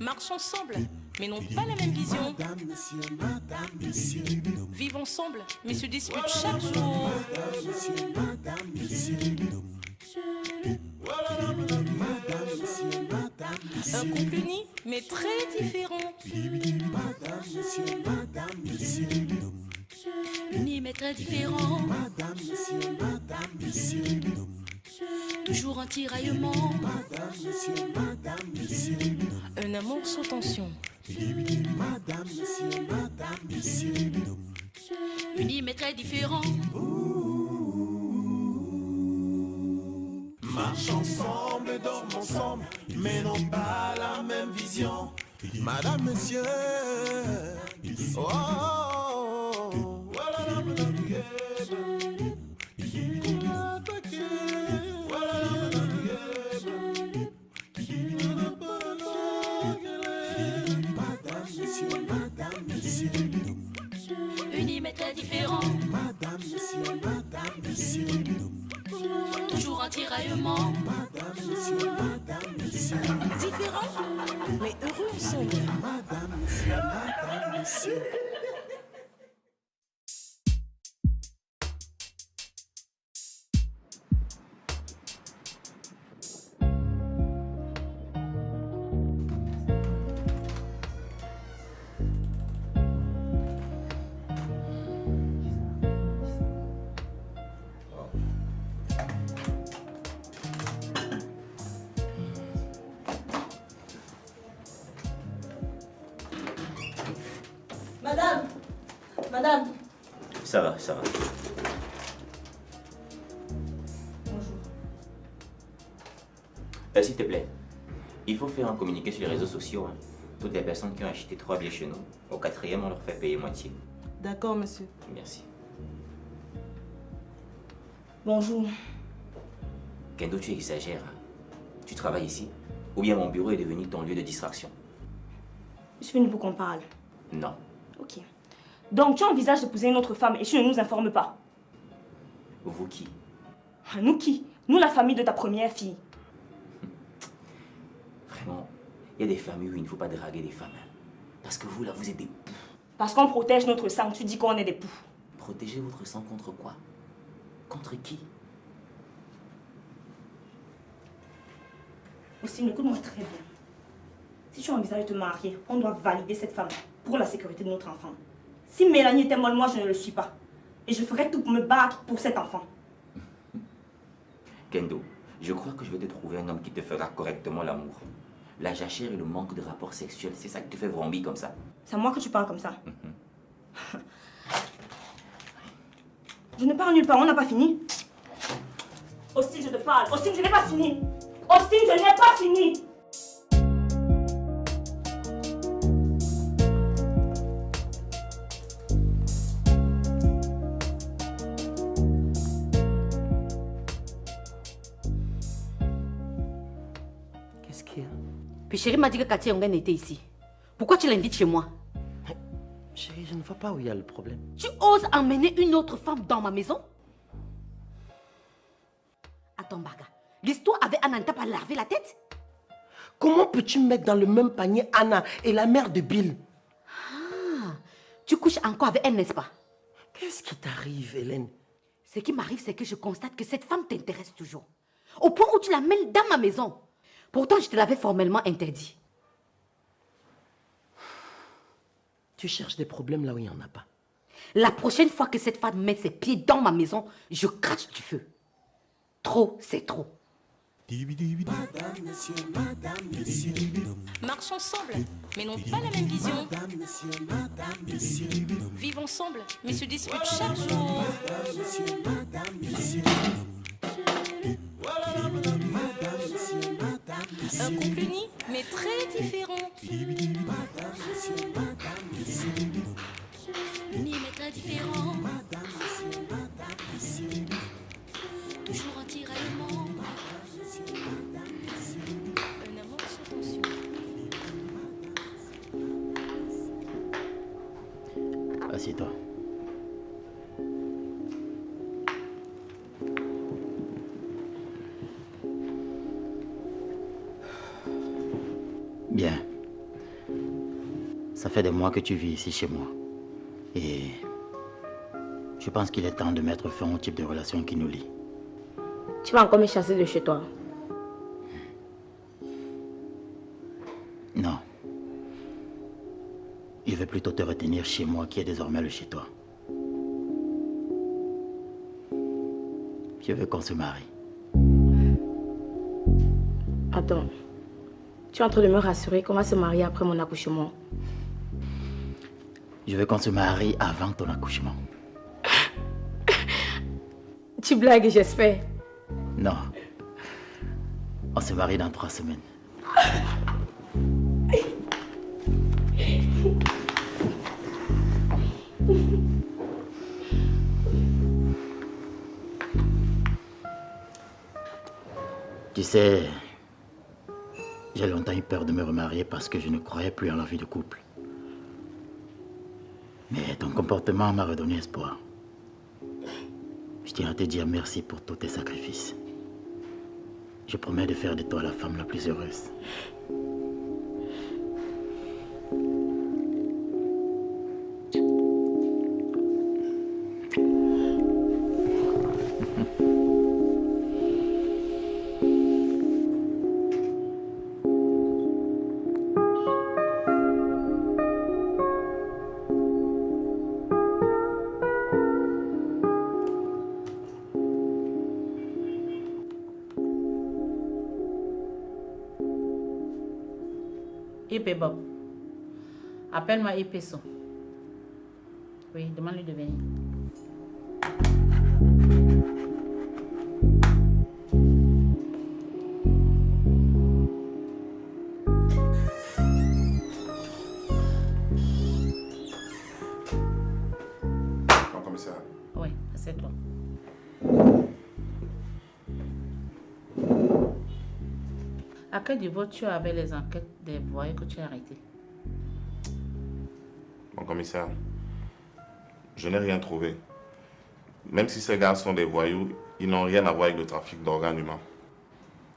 Marchent ensemble, mais n'ont pas la même vision. Vivent ensemble, mais se disputent chaque jour. Un couple uni, mais très différent. Uni mais très différent. Toujours un tiraillement. Un amour sans tension. Uni mais très différent. Marchent ensemble, dorment ensemble, mais n'ont pas la même vision. Madame, monsieur. Oh, oh, oh. Voilà, madame, Unis mais très différents. madame, monsieur. Toujours un tiraillement. Madame, monsieur. Différents, mais heureux ensemble. Madame, monsieur. Madame. Ça va, ça va. Bonjour. S'il te plaît, il faut faire un communiqué sur les réseaux sociaux. Hein. Toutes les personnes qui ont acheté 3 billets chez nous, au 4e, on leur fait payer moitié. D'accord, monsieur. Merci. Bonjour. Kendo, tu exagères. Hein. Tu travailles ici? Ou bien mon bureau est devenu ton lieu de distraction? Je suis venue pour qu'on parle. Non. Ok. Donc tu envisages d'épouser une autre femme et tu ne nous informes pas? Vous qui? Nous qui? Nous la famille de ta première fille. Vraiment, il y a des familles où il ne faut pas draguer des femmes. Hein. Parce que vous, là, vous êtes des poux. Parce qu'on protège notre sang, tu dis qu'on est des poux. Protégez votre sang contre quoi? Contre qui? Aussi, écoute-moi très bien. Si tu envisages de te marier, on doit valider cette femme pour la sécurité de notre enfant. Si Mélanie était molle, moi je ne le suis pas. Et je ferai tout pour me battre pour cet enfant. Kendo, je crois que je vais te trouver un homme qui te fera correctement l'amour. La jachère et le manque de rapport sexuel, c'est ça qui te fait vrombir comme ça. C'est à moi que tu parles comme ça. Je ne parle nulle part, on n'a pas fini. Austin, je te parle. Austin, je n'ai pas fini. Austin, je n'ai pas fini. Qu'est-ce qu'il y a? Puis chérie m'a dit que Cathy Ongen était ici. Pourquoi tu l'invites chez moi? Chérie, je ne vois pas où il y a le problème. Tu oses emmener une autre femme dans ma maison? Attends, Baga. L'histoire avec Anna ne t'a pas lavé la tête? Comment peux-tu mettre dans le même panier Anna et la mère de Bill? Ah, tu couches encore avec elle, n'est-ce pas? Qu'est-ce qui t'arrive, Hélène? Ce qui m'arrive, c'est que je constate que cette femme t'intéresse toujours. Au point où tu l'amènes dans ma maison. Pourtant, je te l'avais formellement interdit. Tu cherches des problèmes là où il n'y en a pas. La prochaine fois que cette femme met ses pieds dans ma maison, je crache du feu. Trop, c'est trop. Marchent ensemble, mais n'ont pas la même vision. Vivent ensemble, mais se disputent chaque jour. Un couple uni, mais très différent. Unis mais très différents. Toujours un tiraillement. Un Assieds-toi. Bien. Ça fait des mois que tu vis ici chez moi. Et je pense qu'il est temps de mettre fin au type de relation qui nous lie. Tu vas encore me chasser de chez toi. Non. Je vais plutôt te retenir chez moi qui est désormais le chez toi. Je veux qu'on se marie. Attends. Tu es en train de me rassurer qu'on va se marier après mon accouchement. Je veux qu'on se marie avant ton accouchement. Tu blagues, j'espère. Non. On se marie dans 3 semaines. Tu sais, j'ai longtemps eu peur de me remarier parce que je ne croyais plus en la vie de couple. Mais ton comportement m'a redonné espoir. Je tiens à te dire merci pour tous tes sacrifices. Je promets de faire de toi la femme la plus heureuse. Épée Bob. Appelle-moi Épée Son. Oui, demande-lui de venir. Mon commissaire. Oui, assieds-toi. À quel niveau tu avais les enquêtes des voyous que tu as arrêtés? Mon commissaire, je n'ai rien trouvé. Même si ces gars sont des voyous, ils n'ont rien à voir avec le trafic d'organes humains.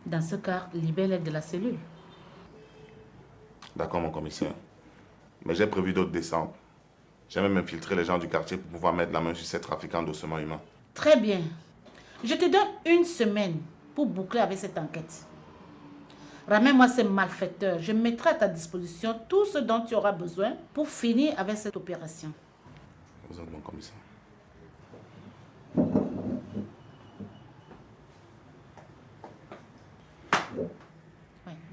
Dans ce cas, libère l'aide de la cellule. D'accord, mon commissaire. Mais j'ai prévu d'autres descentes. J'ai même infiltré les gens du quartier pour pouvoir mettre la main sur ces trafiquants d'ossements humains. Très bien. Je te donne 1 semaine pour boucler avec cette enquête. Ramène-moi ces malfaiteurs. Je mettrai à ta disposition tout ce dont tu auras besoin pour finir avec cette opération. Vous êtes mon commissaire. Oui,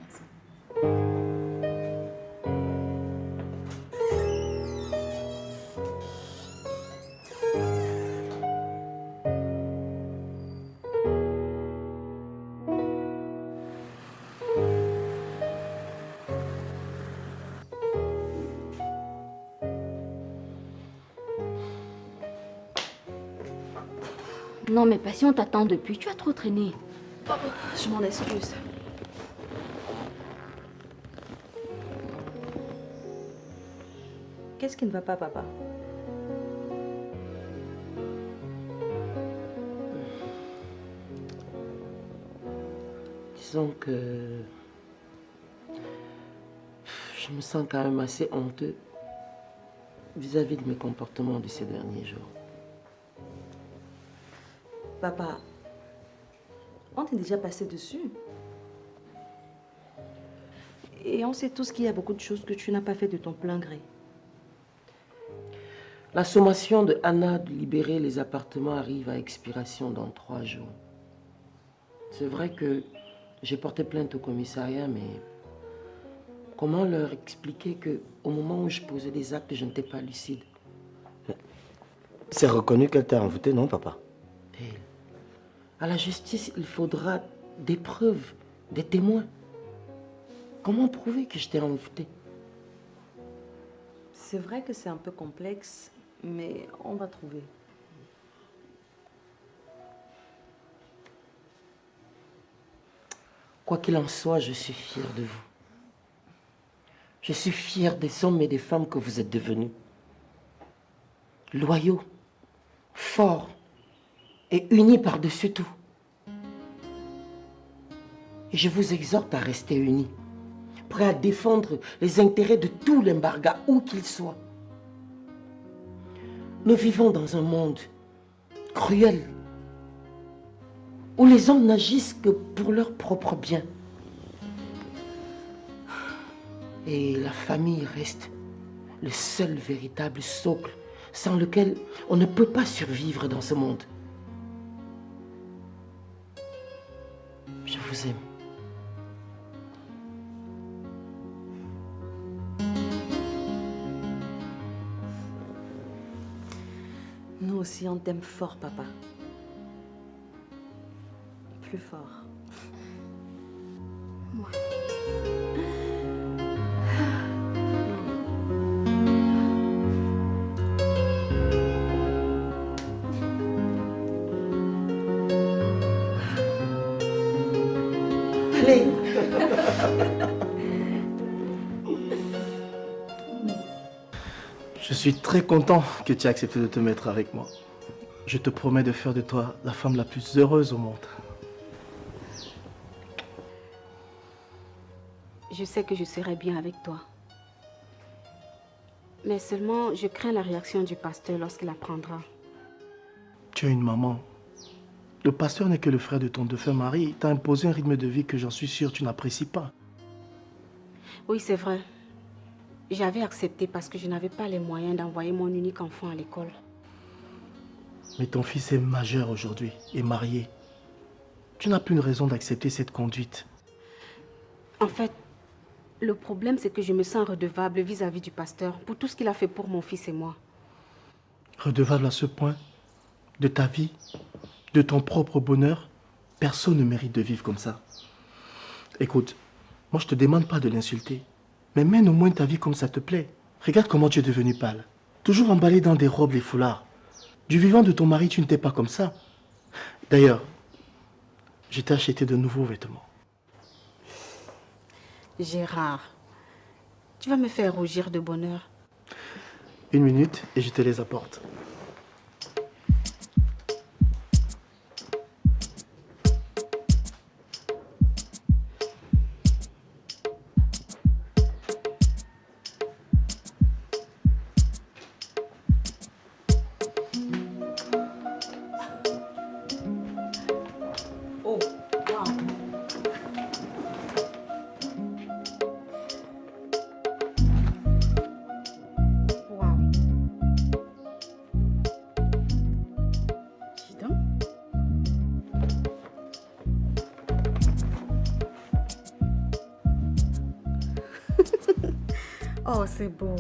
merci. Non, mais Passion t'attend depuis. Tu as trop traîné. Je m'en excuse. Qu'est-ce qui ne va pas, papa? Disons que je me sens quand même assez honteux vis-à-vis de mes comportements de ces derniers jours. Papa, on t'est déjà passé dessus. Et on sait tous qu'il y a beaucoup de choses que tu n'as pas fait de ton plein gré. La sommation de Anna de libérer les appartements arrive à expiration dans 3 jours. C'est vrai que j'ai porté plainte au commissariat, mais comment leur expliquer qu'au moment où je posais les actes, je n'étais pas lucide? C'est reconnu qu'elle t'a envoûté, non, papa? Et à la justice, il faudra des preuves, des témoins. Comment prouver que je t'ai envoûté? C'est vrai que c'est un peu complexe, mais on va trouver. Quoi qu'il en soit, je suis fière de vous. Je suis fière des hommes et des femmes que vous êtes devenus. loyaux, forts et unis par-dessus tout. Et je vous exhorte à rester unis, prêts à défendre les intérêts de tout l'Embarga, où qu'il soit. Nous vivons dans un monde cruel, où les hommes n'agissent que pour leur propre bien. Et la famille reste le seul véritable socle sans lequel on ne peut pas survivre dans ce monde. Je vous aime. Nous aussi, on t'aime fort, papa. Plus fort. Moi. Allez. Je suis très content que tu aies accepté de te mettre avec moi. Je te promets de faire de toi la femme la plus heureuse au monde. Je sais que je serai bien avec toi. Mais seulement, je crains la réaction du pasteur lorsqu'il apprendra. Tu as une maman. Le pasteur n'est que le frère de ton défunt mari. Il t'a imposé un rythme de vie que j'en suis sûr tu n'apprécies pas. Oui, c'est vrai. J'avais accepté parce que je n'avais pas les moyens d'envoyer mon unique enfant à l'école. Mais ton fils est majeur aujourd'hui et marié. Tu n'as plus une raison d'accepter cette conduite. En fait, le problème c'est que je me sens redevable vis-à-vis du pasteur pour tout ce qu'il a fait pour mon fils et moi. Redevable à ce point de ta vie, de ton propre bonheur, personne ne mérite de vivre comme ça. Écoute, moi je te demande pas de l'insulter, mais mène au moins ta vie comme ça te plaît. Regarde comment tu es devenu pâle, toujours emballé dans des robes et foulards. Du vivant de ton mari, tu n'étais pas comme ça. D'ailleurs, je t'ai acheté de nouveaux vêtements. Gérard, tu vas me faire rougir de bonheur. 1 minute et je te les apporte. Oh, wow. Wow. Dis donc. Oh, c'est beau.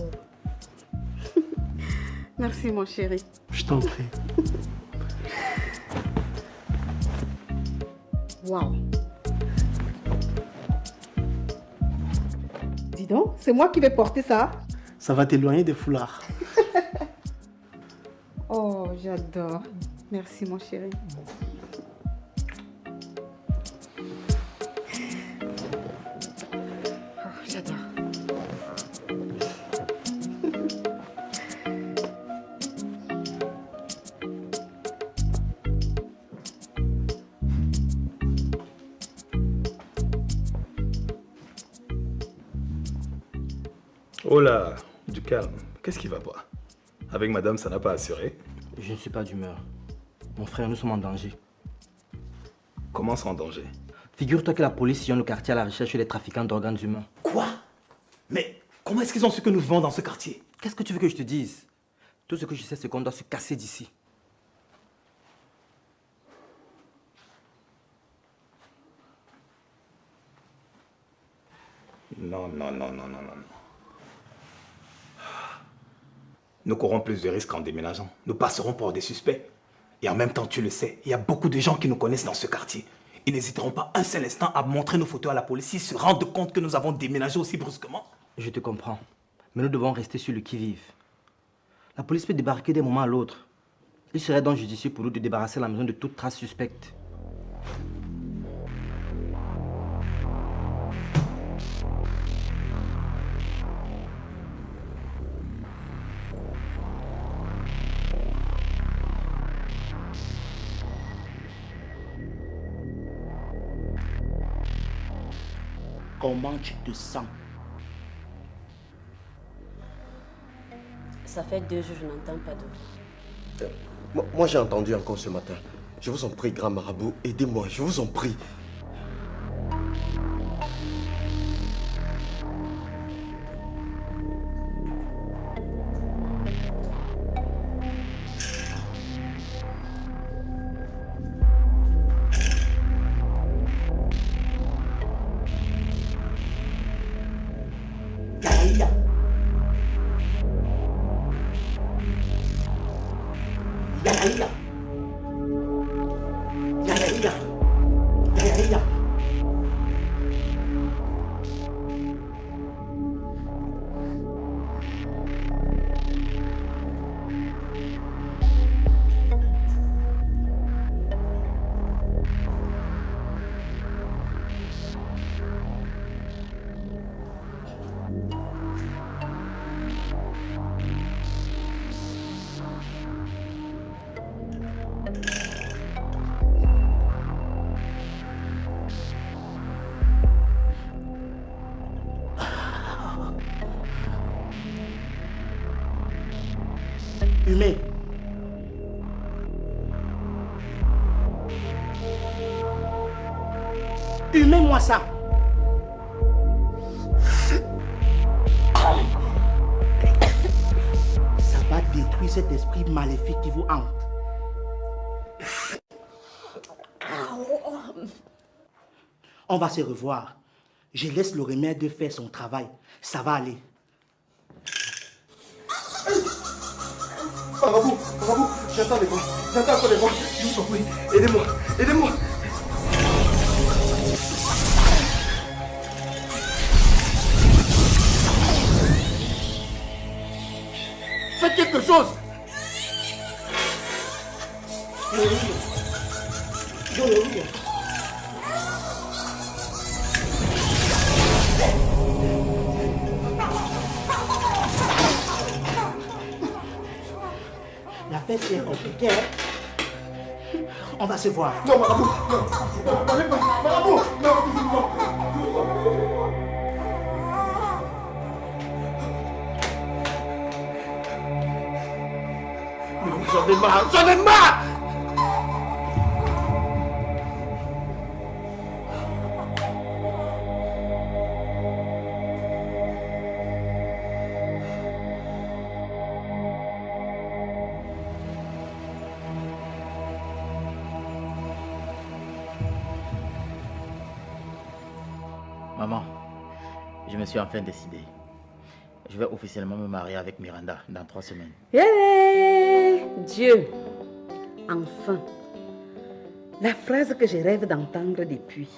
Merci, mon chéri. Je t'en prie. Wow. Dis donc, c'est moi qui vais porter ça. Ça va t'éloigner des foulards. Oh, j'adore. Merci, mon chéri. Oh, j'adore. Oh là, du calme. Qu'est-ce qui va pas? Avec madame, ça n'a pas assuré? Je ne suis pas d'humeur. Mon frère, nous sommes en danger. Comment ça en danger? Figure-toi que la police sillonne le quartier à la recherche des trafiquants d'organes humains. Quoi? Mais comment est-ce qu'ils ont su que nous vivons dans ce quartier? Qu'est-ce que tu veux que je te dise? Tout ce que je sais, c'est qu'on doit se casser d'ici. Non. Nous courons plus de risques en déménageant. Nous passerons pour des suspects. Et en même temps, tu le sais, il y a beaucoup de gens qui nous connaissent dans ce quartier. Ils n'hésiteront pas un seul instant à montrer nos photos à la police s'ils se rendent compte que nous avons déménagé aussi brusquement. Je te comprends. Mais nous devons rester sur le qui-vive. La police peut débarquer d'un moment à l'autre. Il serait donc judicieux pour nous de débarrasser la maison de toute trace suspecte. comment tu te sens? Ça fait 2 jours, je n'entends pas de vous. Moi, j'ai entendu encore ce matin. Je vous en prie, grand marabout, aidez-moi, je vous en prie. Humain. Humain-moi ça. Ça va détruire cet esprit maléfique qui vous hante. On va se revoir. Je laisse le remède faire son travail. Ça va aller. Marabout, j'entends les voix, je vous en prie, aidez-moi. Faites quelque chose. La fête est compliquée. Hein? On va se voir. Non, marabout, non. Marabout, J'en ai marre. Maman, je me suis enfin décidé. Je vais officiellement me marier avec Miranda dans 3 semaines. Hey, Dieu! Enfin! La phrase que je rêve d'entendre depuis.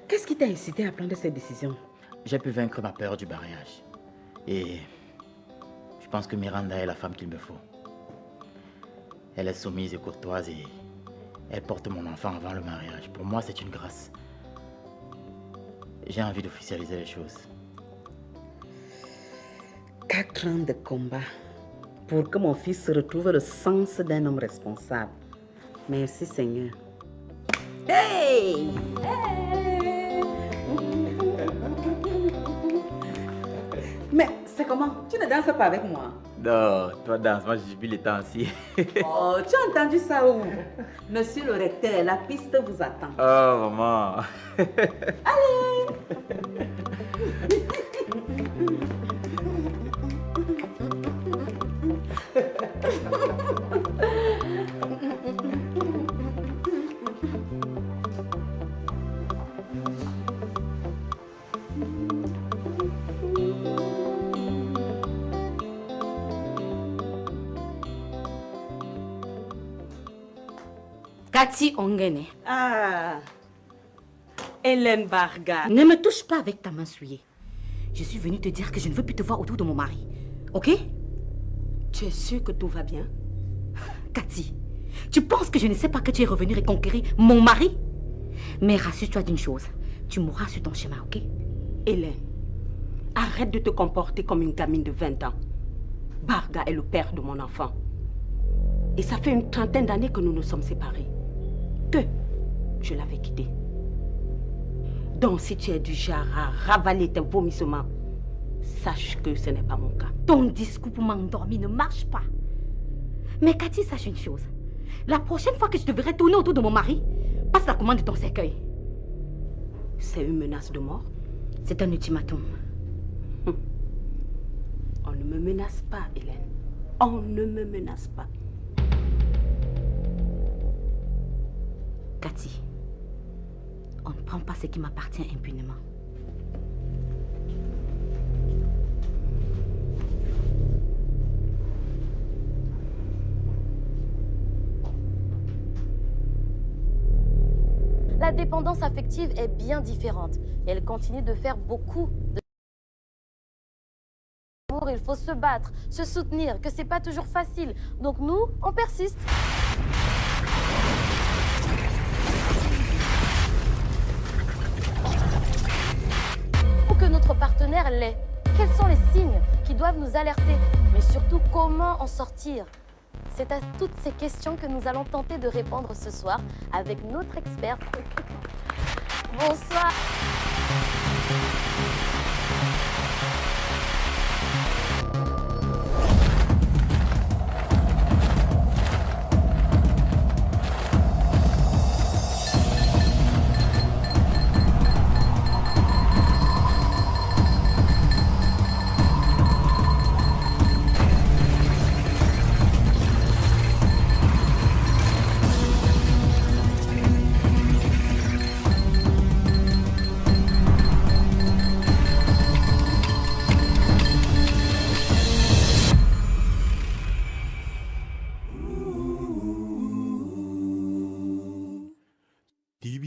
Qu'est-ce qui t'a incité à prendre cette décision? J'ai pu vaincre ma peur du mariage. Et je pense que Miranda est la femme qu'il me faut. Elle est soumise et courtoise et elle porte mon enfant avant le mariage. Pour moi, c'est une grâce. J'ai envie d'officialiser les choses. 4 ans de combat pour que mon fils retrouve le sens d'un homme responsable. Merci Seigneur. Hey! Mais c'est comment? Tu ne danses pas avec moi? Non, toi danse, moi je vis les temps aussi. Oh, tu as entendu ça où? Monsieur le recteur, la piste vous attend. Oh maman. Allez! Cathy Ongene. Ah, Hélène Barga. Ne me touche pas avec ta main souillée. Je suis venue te dire que je ne veux plus te voir autour de mon mari. Ok? Tu es sûre que tout va bien? Cathy, tu penses que je ne sais pas que tu es revenue reconquérir mon mari? Mais rassure-toi d'une chose, tu mourras sur ton chemin, ok? Hélène, arrête de te comporter comme une gamine de 20 ans. Barga est le père de mon enfant. Et ça fait une 30aine d'années que nous nous sommes séparés. Que je l'avais quitté. Donc si tu es du genre à ravaler tes vomissements, sache que ce n'est pas mon cas. Ton discours pour m'endormir ne marche pas. Mais Cathy, sache une chose. La prochaine fois que je te verrai tourner autour de mon mari, passe la commande de ton cercueil. C'est une menace de mort. C'est un ultimatum. On ne me menace pas, Hélène. On ne me menace pas. Cathy, on ne prend pas ce qui m'appartient impunément. La dépendance affective est bien différente et elle continue de faire beaucoup de... Il faut se battre, se soutenir, que c'est pas toujours facile. Donc nous, on persiste. Ou que notre partenaire l'est. Quels sont les signes qui doivent nous alerter? Mais surtout, comment en sortir? C'est à toutes ces questions que nous allons tenter de répondre ce soir avec notre experte. Bonsoir. Dip,